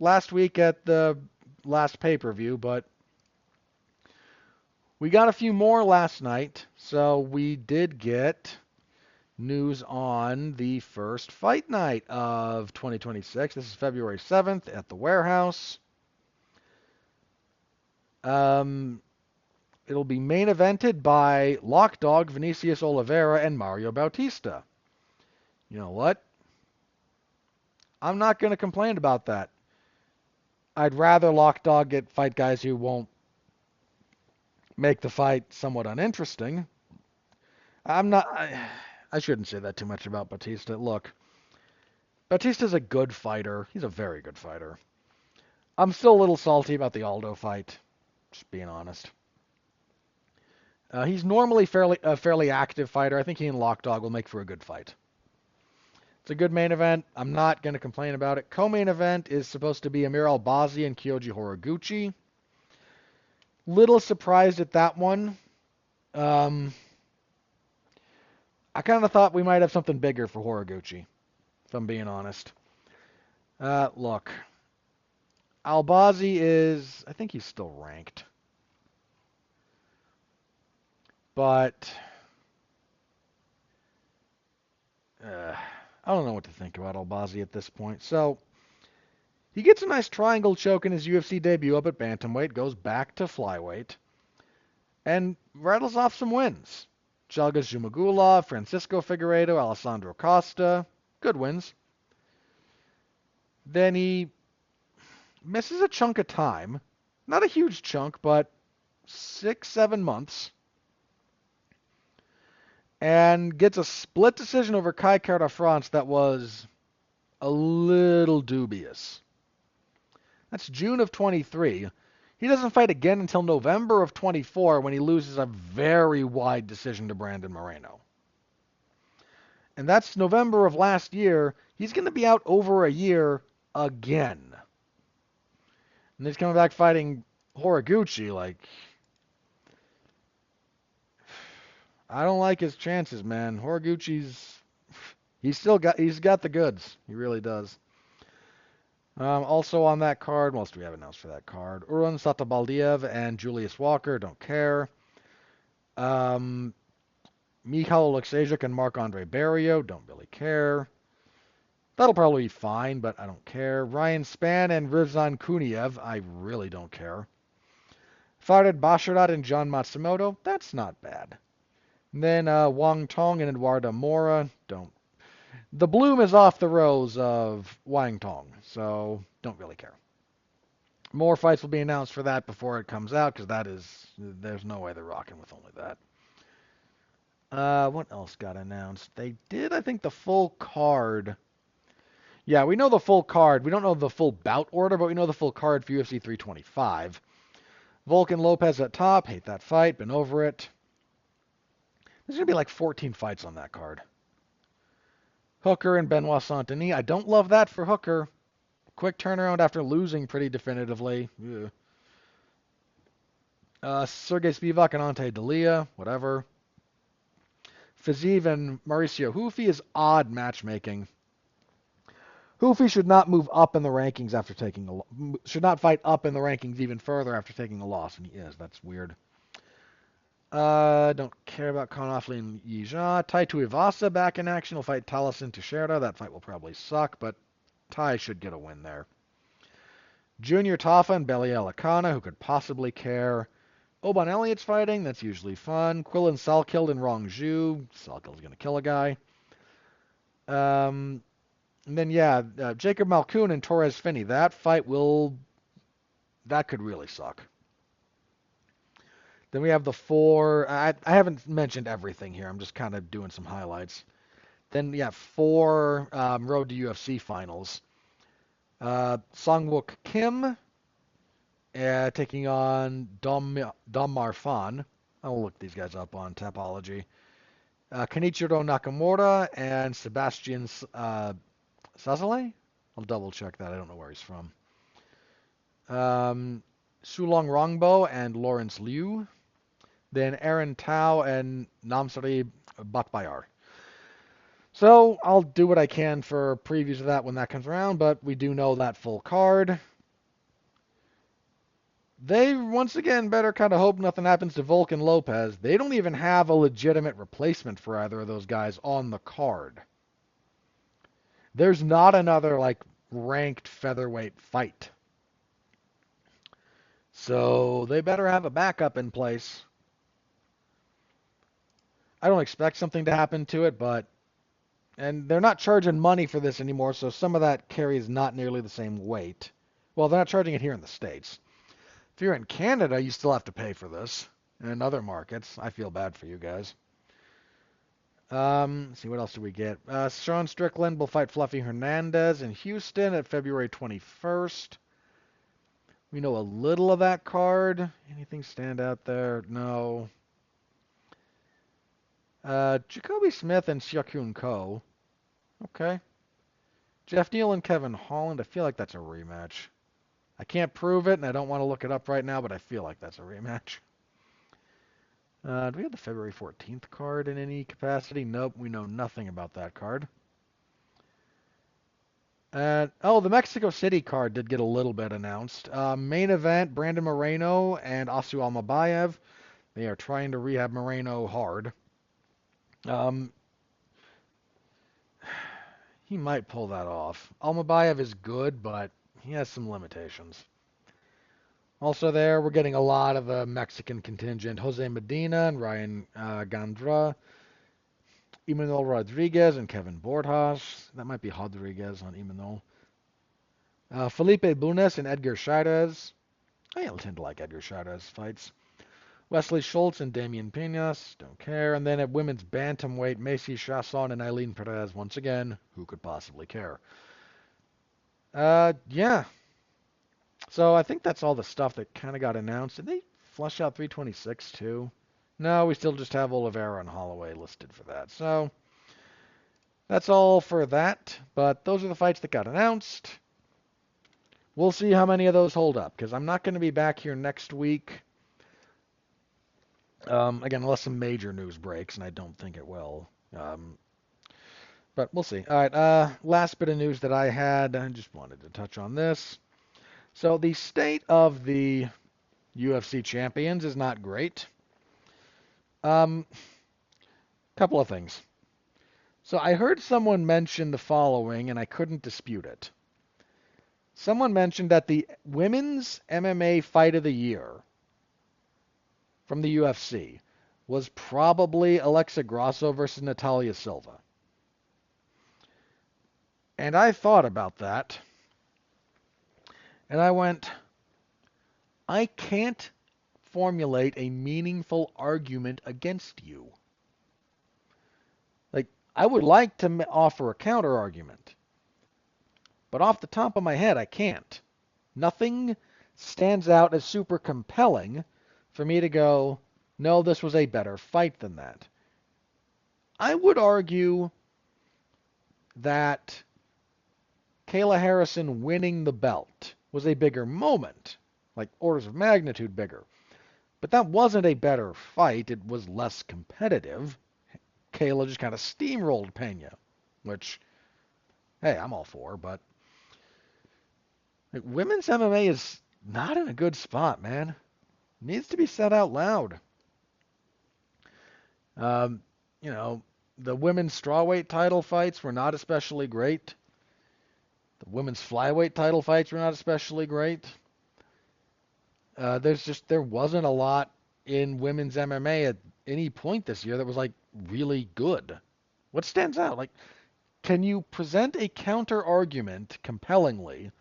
last week at the last pay-per-view, but we got a few more last night. So we did get news on the first fight night of 2026. This is February 7th at the Warehouse. It'll be main evented by Lockdog, Vinicius Oliveira, and Mario Bautista. You know what? I'm not going to complain about that. I'd rather Lockdog get fight guys who won't make the fight somewhat uninteresting. I shouldn't say that too much about Bautista. Look, Bautista's a good fighter. He's a very good fighter. I'm still a little salty about the Aldo fight, just being honest. He's normally a fairly active fighter. I think he and Lockdog will make for a good fight. It's a good main event. I'm not going to complain about it. Co-main event is supposed to be Amir Albazi and Kyoji Horiguchi. Little surprised at that one. I kind of thought we might have something bigger for Horiguchi, if I'm being honest. Look, Albazi I think he's still ranked. But I don't know what to think about Albazi at this point. So he gets a nice triangle choke in his UFC debut up at bantamweight, goes back to flyweight, and rattles off some wins. Chelga Zhumagulov, Francisco Figueiredo, Alessandro Costa, good wins. Then he misses a chunk of time, not a huge chunk, but 6-7 months, and gets a split decision over Kai Kara-France that was a little dubious. That's June of 23. He doesn't fight again until November of 24 when he loses a very wide decision to Brandon Moreno. And that's November of last year. He's going to be out over a year again. And he's coming back fighting Horiguchi. I don't like his chances, man. He's got the goods. He really does. Also on that card, what else do we have announced for that card? Uran Satabaldiev and Julius Walker, don't care. Mikhail Alexejczyk and Marc-Andre Barrio, don't really care. That'll probably be fine, but I don't care. Ryan Spann and Rizvan Kuniev, I really don't care. Farid Basharat and John Matsumoto, that's not bad. And then Wang Tong and Eduardo Mora, don't. The bloom is off the rose of Wang Tong, so don't really care. More fights will be announced for that before it comes out, because there's no way they're rocking with only that. What else got announced? They did, I think, the full card. Yeah, we know the full card. We don't know the full bout order, but we know the full card for UFC 325. Volkan Lopez at top. Hate that fight. Been over it. There's going to be like 14 fights on that card. Hooker and Benoit Saint-Denis. I don't love that for Hooker. Quick turnaround after losing pretty definitively. Sergey Spivak and Ante Dalia. Whatever. Fiziev and Mauricio Hufi is odd matchmaking. Hufi should not move up in the rankings after taking should not fight up in the rankings even further after taking a loss, and he is. That's weird. Don't care about Konofli and Yijia. Tai Tuivasa back in action. Will fight Taliesin Teixeira. That fight will probably suck, but Tai should get a win there. Junior Tafa and Belial Akana, who could possibly care. Oban Elliott's fighting. That's usually fun. Quillen Salkild and Rong Zhu. Salkild's going to kill a guy. And then, Jacob Malkoun and Torres Finney. That fight that could really suck. Then we have the four. I haven't mentioned everything here. I'm just kind of doing some highlights. Then, 4 Road to UFC finals. Songwook Kim taking on Dom Marfan. I'll look these guys up on Tapology. Kenichiro Nakamura and Sebastian Sazale. I'll double check that. I don't know where he's from. Sulong Rongbo and Lawrence Liu. Then Aaron Tao and Namsari Batbayar. So I'll do what I can for previews of that when that comes around, but we do know that full card. They, once again, better kind of hope nothing happens to Volkan Lopez. They don't even have a legitimate replacement for either of those guys on the card. There's not another, ranked featherweight fight. So they better have a backup in place. I don't expect something to happen to it, and they're not charging money for this anymore, so some of that carries not nearly the same weight. Well, they're not charging it here in the States. If you're in Canada, you still have to pay for this. And in other markets, I feel bad for you guys. Let's see, what else do we get? Sean Strickland will fight Fluffy Hernandez in Houston at February 21st. We know a little of that card. Anything stand out there? No. Jacoby Smith and Xiaokun Ko. Okay. Jeff Neal and Kevin Holland. I feel like that's a rematch. I can't prove it, and I don't want to look it up right now, but I feel like that's a rematch. Do we have the February 14th card in any capacity? Nope, we know nothing about that card. The Mexico City card did get a little bit announced. Main event, Brandon Moreno and Asu Almabayev. They are trying to rehab Moreno hard. He might pull that off. Almabayev is good, but he has some limitations. Also there, we're getting a lot of the Mexican contingent. Jose Medina and Ryan Gandra. Imanol Rodriguez and Kevin Borjas. That might be Rodriguez on Imanol. Felipe Bunes and Edgar Chairez. I tend to like Edgar Chairez fights. Wesley Schultz and Damian Pinas. Don't care. And then at women's bantamweight, Macy Chasson and Eileen Perez. Once again, who could possibly care? Yeah. So I think that's all the stuff that kind of got announced. Did they flush out 326 too? No, we still just have Oliveira and Holloway listed for that. So that's all for that. But those are the fights that got announced. We'll see how many of those hold up, because I'm not going to be back here next week. Again, unless some major news breaks, and I don't think it will. But we'll see. All right, last bit of news that I had. I just wanted to touch on this. So the state of the UFC champions is not great. Couple of things. So I heard someone mention the following, and I couldn't dispute it. Someone mentioned that the women's MMA fight of the year from the UFC was probably Alexa Grasso versus Natalia Silva. And I thought about that, and I went, I can't formulate a meaningful argument against you. I would like to offer a counter argument, but off the top of my head, I can't. Nothing stands out as super compelling for me to go, no, this was a better fight than that. I would argue that Kayla Harrison winning the belt was a bigger moment, like orders of magnitude bigger. But that wasn't a better fight. It was less competitive. Kayla just kind of steamrolled Pena, which, hey, I'm all for, but women's MMA is not in a good spot, man. It needs to be said out loud. The women's strawweight title fights were not especially great. The women's flyweight title fights were not especially great. There wasn't a lot in women's MMA at any point this year that was really good. What stands out? Can you present a counter argument compellingly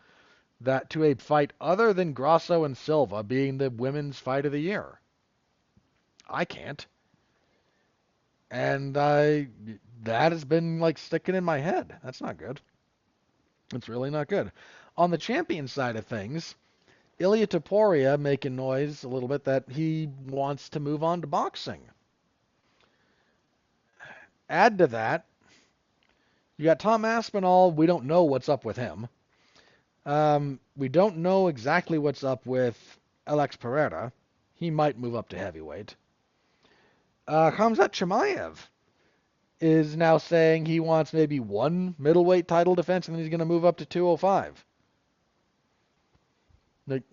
that to a fight other than Grasso and Silva being the women's fight of the year? I can't. And that has been sticking in my head. That's not good. It's really not good. On the champion side of things, Ilya Topuria making noise a little bit that he wants to move on to boxing. Add to that, you got Tom Aspinall. We don't know what's up with him. We don't know exactly what's up with Alex Pereira. He might move up to heavyweight. Khamzat Chimaev is now saying he wants maybe one middleweight title defense and then he's going to move up to 205. Like,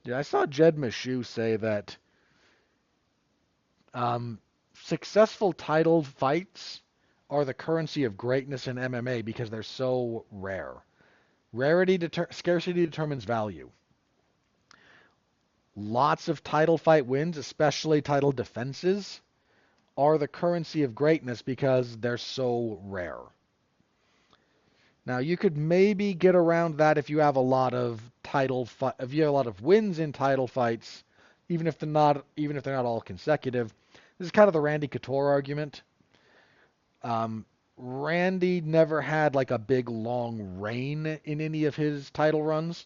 yeah, I saw Jed Meshew say that successful title fights are the currency of greatness in MMA because they're so rare. Scarcity determines value. Lots of title fight wins, especially title defenses, are the currency of greatness because they're so rare. Now, you could maybe get around that if you have a lot of if you have a lot of wins in title fights, even if they're not all consecutive. This is kind of the Randy Couture argument. Randy never had like a big long reign in any of his title runs,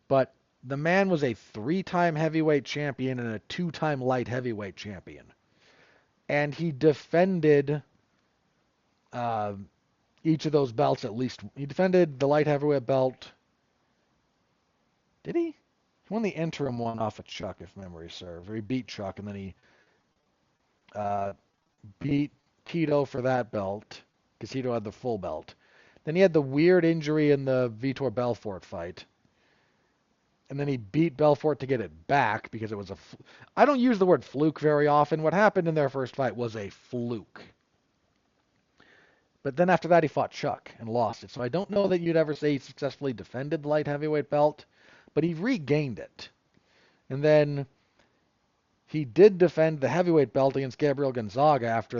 but the man was a 3-time heavyweight champion and a 2-time light heavyweight champion. And he defended each of those belts at least. He defended the light heavyweight belt. Did he? He won the interim one off of Chuck, if memory serves. Or he beat Chuck, and then he beat Tito for that belt, because Tito had the full belt. Then he had the weird injury in the Vitor Belfort fight. And then he beat Belfort to get it back, because it was I don't use the word fluke very often. What happened in their first fight was a fluke. But then after that, he fought Chuck and lost it. So I don't know that you'd ever say he successfully defended the light heavyweight belt, but he regained it. And then he did defend the heavyweight belt against Gabriel Gonzaga after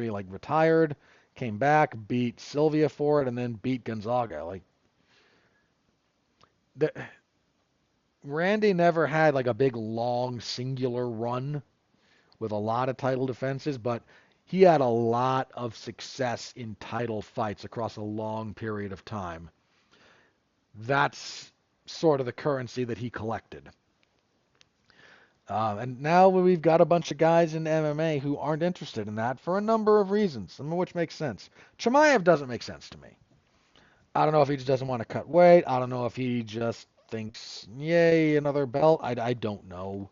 he like retired, came back, beat Sylvia for it, and then beat Gonzaga. Like, Randy never had like a big long singular run with a lot of title defenses, but he had a lot of success in title fights across a long period of time. That's sort of the currency that he collected. And now we've got a bunch of guys in MMA who aren't interested in that for a number of reasons, some of which makes sense. Chimaev doesn't make sense to me. I don't know if he just doesn't want to cut weight. I don't know if he just thinks, yay, another belt. I don't know.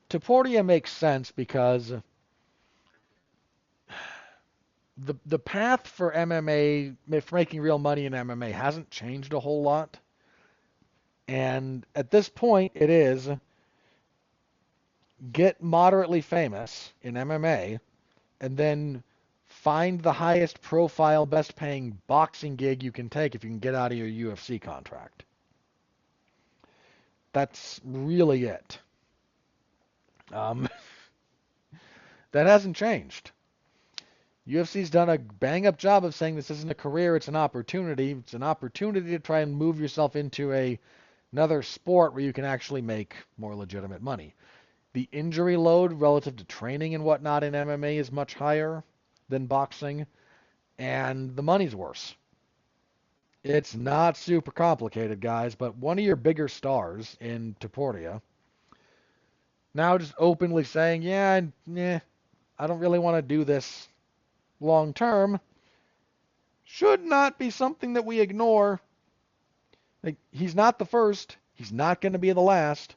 Topuria makes sense because the path for MMA, for making real money in MMA, hasn't changed a whole lot. And at this point, it is get moderately famous in MMA, and then find the highest profile, best paying boxing gig you can take if you can get out of your UFC contract. That's really it. That hasn't changed. UFC's done a bang-up job of saying this isn't a career, it's an opportunity. It's an opportunity to try and move yourself into another sport where you can actually make more legitimate money. The injury load relative to training and whatnot in MMA is much higher than boxing, and the money's worse. It's not super complicated, guys, but one of your bigger stars in Topuria now just openly saying, I don't really want to do this long term, should not be something that we ignore. Like, he's not the first. He's not going to be the last.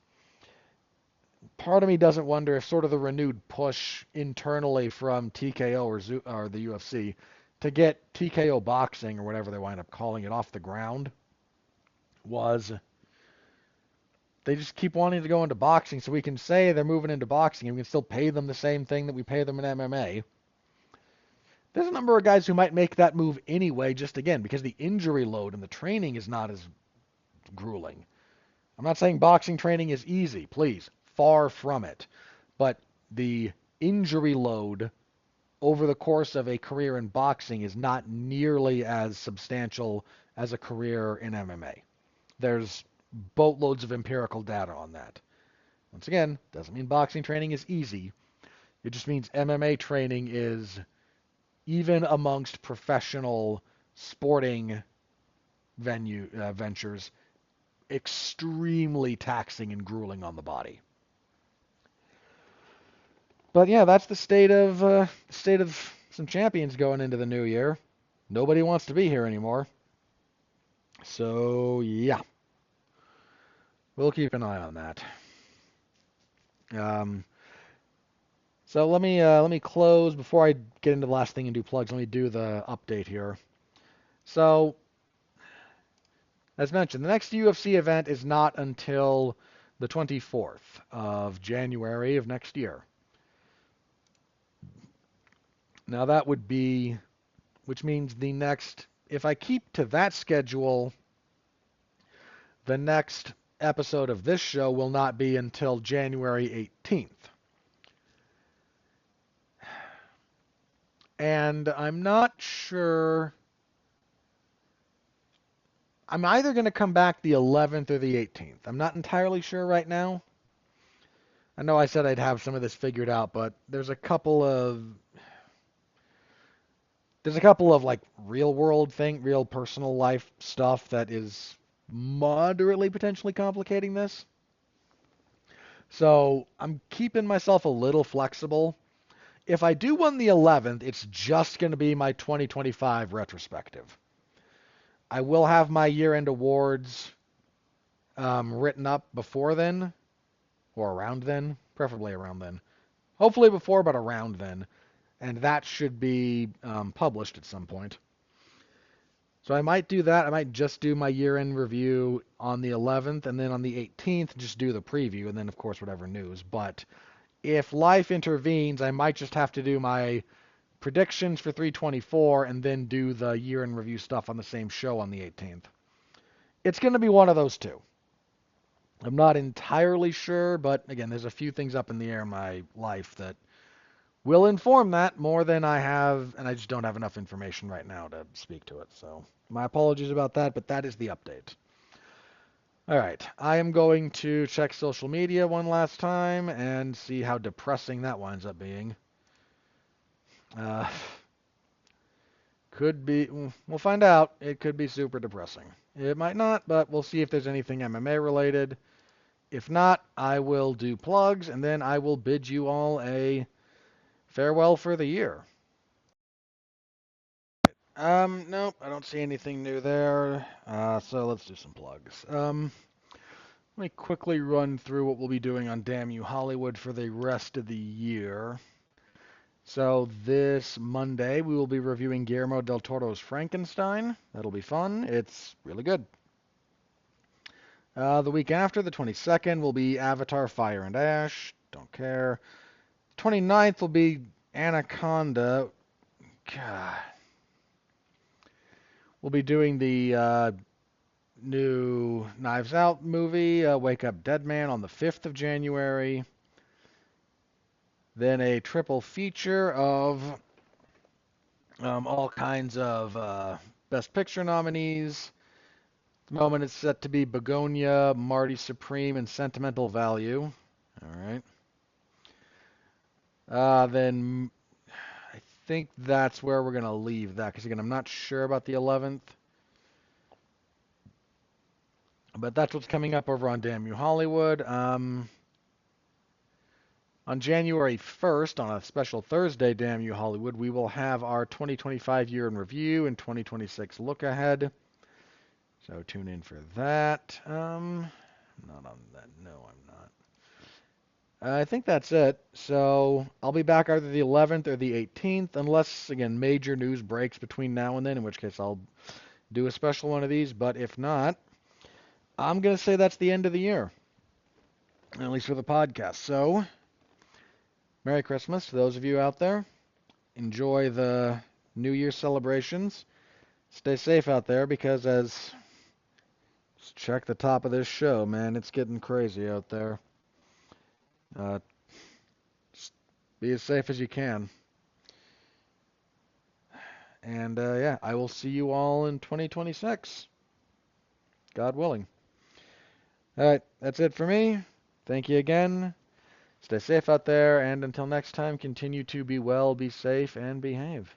Part of me doesn't wonder if sort of the renewed push internally from TKO or the UFC to get TKO boxing or whatever they wind up calling it off the ground was they just keep wanting to go into boxing so we can say they're moving into boxing and we can still pay them the same thing that we pay them in MMA. There's a number of guys who might make that move anyway, just again, because the injury load and the training is not as grueling. I'm not saying boxing training is easy, please. Far from it. But the injury load over the course of a career in boxing is not nearly as substantial as a career in MMA. There's boatloads of empirical data on that. Once again, doesn't mean boxing training is easy. It just means MMA training is, even amongst professional sporting ventures, extremely taxing and grueling on the body. But yeah, that's the state of some champions going into the new year. Nobody wants to be here anymore. So yeah, we'll keep an eye on that. Um, so let me close before I get into the last thing and do plugs. Let me do the update here. So as mentioned, the next UFC event is not until the 24th of January of next year. Now that would be, which means the next, if I keep to that schedule, the next episode of this show will not be until January 18th. And I'm not sure. I'm either going to come back the 11th or the 18th. I'm not entirely sure right now. I know I said I'd have some of this figured out, but there's a couple of like real world real personal life stuff that is moderately potentially complicating this. So I'm keeping myself a little flexible. If I do one the 11th, it's just going to be my 2025 retrospective. I will have my year-end awards written up before then, or around then, preferably around then. Hopefully before, but around then. And that should be published at some point. So I might do that. I might just do my year-end review on the 11th, and then on the 18th, just do the preview, and then, of course, whatever news. But if life intervenes, I might just have to do my predictions for 324 and then do the year-end review stuff on the same show on the 18th. It's going to be one of those two. I'm not entirely sure, but again, there's a few things up in the air in my life that will inform that more than I have, and I just don't have enough information right now to speak to it. So my apologies about that, but that is the update. All right, I am going to check social media one last time and see how depressing that winds up being. Uh, could be, we'll find out. It could be super depressing. It might not, but we'll see if there's anything MMA related. If not, I will do plugs, and then I will bid you all a farewell for the year. Nope, I don't see anything new there. So let's do some plugs. Let me quickly run through what we'll be doing on Damn You Hollywood for the rest of the year. So this Monday we will be reviewing Guillermo del Toro's Frankenstein. That'll be fun. It's really good. The week after, the 22nd, will be Avatar Fire and Ash. Don't care. 29th will be Anaconda. God. We'll be doing the new Knives Out movie, Wake Up Dead Man, on the 5th of January. Then a triple feature of all kinds of Best Picture nominees. At the moment it's set to be Begonia, Marty Supreme, and Sentimental Value. All right. Then I think that's where we're going to leave that, because again, I'm not sure about the 11th. But that's what's coming up over on Damn You Hollywood. On January 1st, on a special Thursday, Damn You Hollywood, we will have our 2025 year in review and 2026 look ahead. So tune in for that. Not on that. No, I'm not. I think that's it. So I'll be back either the 11th or the 18th, unless, again, major news breaks between now and then, in which case I'll do a special one of these. But if not, I'm going to say that's the end of the year, at least for the podcast. So, Merry Christmas to those of you out there. Enjoy the New Year celebrations. Stay safe out there, because just check the top of this show, man. It's getting crazy out there. Just be as safe as you can. And yeah, I will see you all in 2026. God willing. All right, that's it for me. Thank you again. Stay safe out there, and until next time, continue to be well, be safe, and behave.